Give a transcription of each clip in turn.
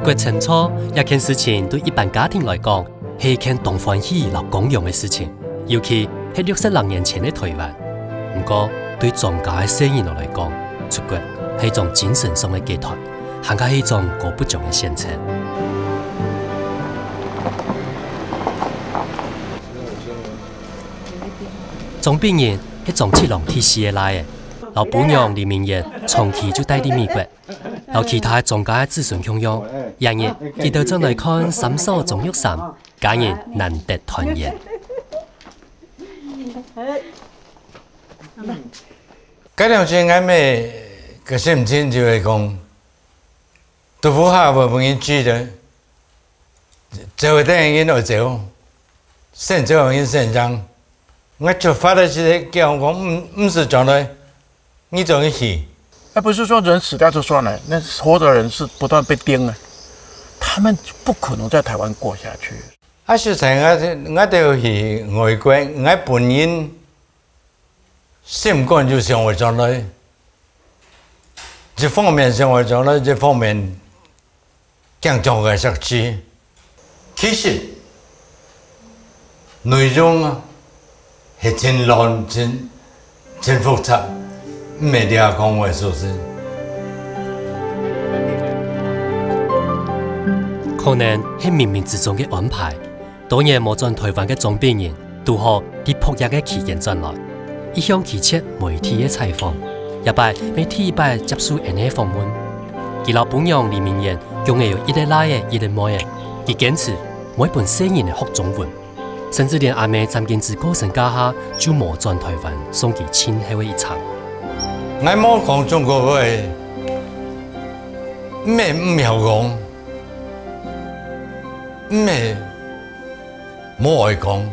国清楚，一件事情对一般家庭来讲是一件同欢喜又公用的事情，尤其是66年前的台湾。不过，对庄家的生意人来讲，出国是一种精神上的寄托，还是一种过不终的前程。庄炳仁是庄七郎体系来的，老伴娘李明艳从期就待伫美国，然后其他庄家的子孙汹涌，日日记得正来看三嫂钟玉山，家人难得团圆。这两天俺们个心情就会讲，豆腐下不容易煮的，做等人来做，现做人现长。我就发的是叫我讲，不是将来你怎么死？那不是说人死掉就算了，那活着人是不断被盯啊，他们不可能在台湾过下去。啊，实在我都是外国，我本人心肝就生活将来，这方面生活将来，这方面更重要设置。其实内容啊。是真乱、真复杂，唔系你讲话说是。可能是冥冥之中的安排。多年冇转台湾的庄炳仁，拄好伫扑热的期间转来，一向期切媒体的采访，一摆媒体一摆接受人的访问。其老伴娘李明艳用的有一日来的，一日没的，佢坚持每本生人的学中文。甚至连阿妹詹金枝过身家下就冇转台湾，送佢亲后的一场。我冇讲中国话，咩唔晓讲，咩冇爱讲，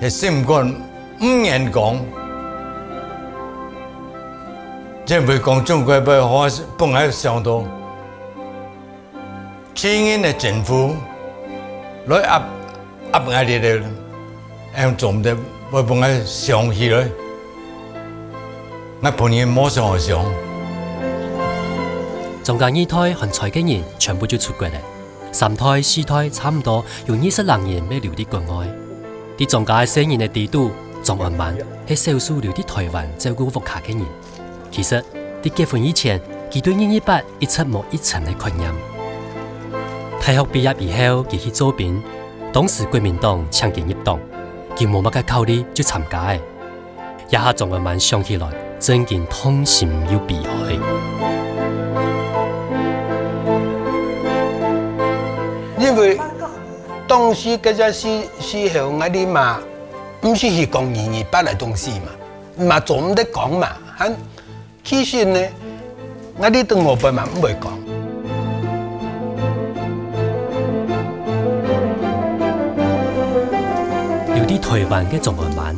系心肝唔愿讲。这袂讲中国话，我本来想到，去年的政府来压压力的，用做得我本来想起来，我本人冇想想。中间二胎和财嘅人全部就出国了，3胎、4胎差唔多有20人人要留喺国外。啲中间生人嘅地度，仲慢慢係少數留喺台灣照顧屋企嘅人。其實喺結婚以前，佢對128一直冇一層嘅概念。大學畢業以後，佢去做兵。當時國民黨搶佢入黨，佢冇乜嘅考慮就參加嘅。一下仲慢慢想起來，真件痛心又悲哀。因為當時嗰隻時候，我哋嘛唔是去講228嘅東西嘛，嘛做唔得講嘛，嚇。其實呢，我哋對我輩嘛唔會講。留喺台灣嘅仲慢慢，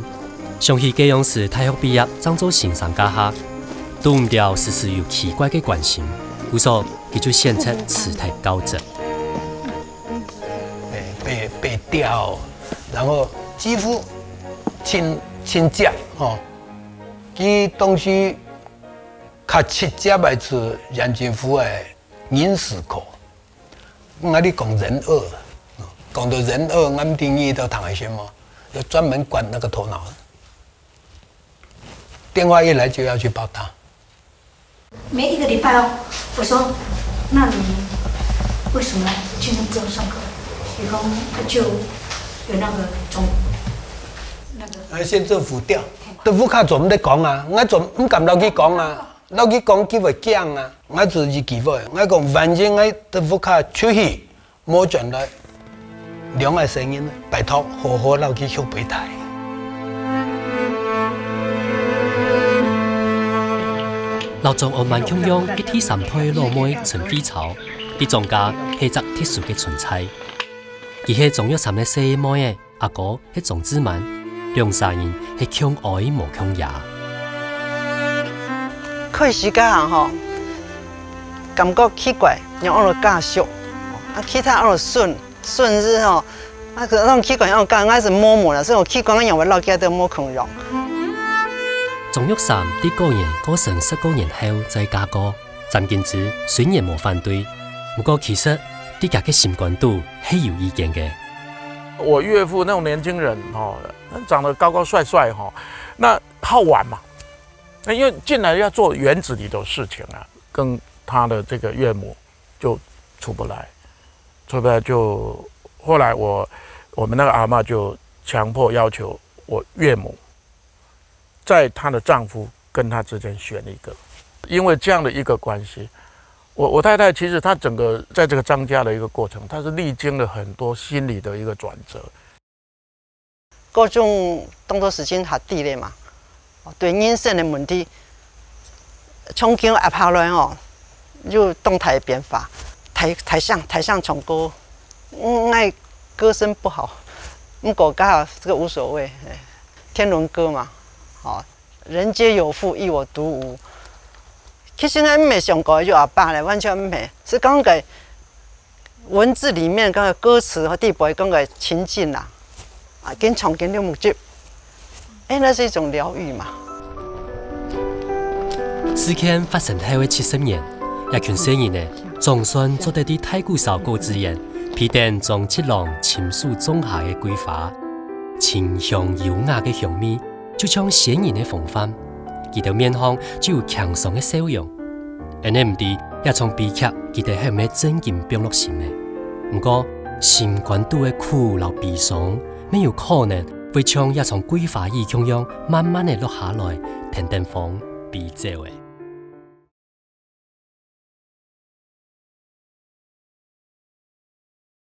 想起這樣時大學畢業，當做先生家下，都唔掉時時有奇怪嘅關心，故所佢就選擇辭退教職。被吊，然後幾乎親接吼，佢當時較直接來自楊金福嘅人事科，我哋講人惡，講到人惡，我們定義到唐海軒嘛，要專門管那個頭腦。電話一來就要去報他。每一個禮拜哦，我說，那你為什麼今天不用上課？比方他就有那個總那個。縣政府調，政府較做唔得講啊，我做唔敢落去講啊，落去講佢會驚啊，我自己機會，我講反正我政府較出去，冇轉來兩個聲音，拜託好好落去學備台。老莊傲慢洶湧，一天3胎老妹陳飛潮，啲莊家係則特殊嘅存在。佢係總有3個細妹嘅阿哥係莊志文，兩三人係強愛無強也。開始嗰行吼，感覺奇怪，讓我哋家屬，啊其他我哋順日吼，啊個種奇怪讓我剛開始摸摸啦，所以我奇怪我讓我老家都冇空用。鍾玉山啲個人過成19年後再嫁過，詹金枝雖然冇反對。不過其實啲家嘅心肝度係有意見嘅。我岳父那种年轻人长得高高帅帅那好玩嘛。那因为进来要做园子里的事情啊，跟他的这个岳母就处不来，就后来我们那个阿嬷就强迫要求我岳母在她的丈夫跟她之间选一个，因为这样的一个关系。我太太其实她整个在这个张家的一个过程，她是历经了很多心理的一个转折。各种当作事情下地咧嘛，对人生的问题，从今下下来就动态变化，台上唱歌，爱歌声不好，不过这个无所谓，天伦歌嘛，人皆有父，亦我独无。其实俺没想过就阿爸咧，完全没，是讲个文字里面讲个歌词和地步讲个情境啦，跟唱跟的目的，那是一种疗愈嘛。事件發生喺70年，一群少年呢，總算做得啲太古燒果之言，批定將七郎親手種下嘅桂花，清香優雅嘅香味，就像鮮豔嘅風範。佢哋面孔就有強爽嘅笑容，而呢唔啲也從悲劇，佢哋係咩真劍變落心嘅。不過心肝度嘅苦勞悲傷，沒有可能會像一從桂花葉咁樣慢慢地落下來，停風飛走嘅。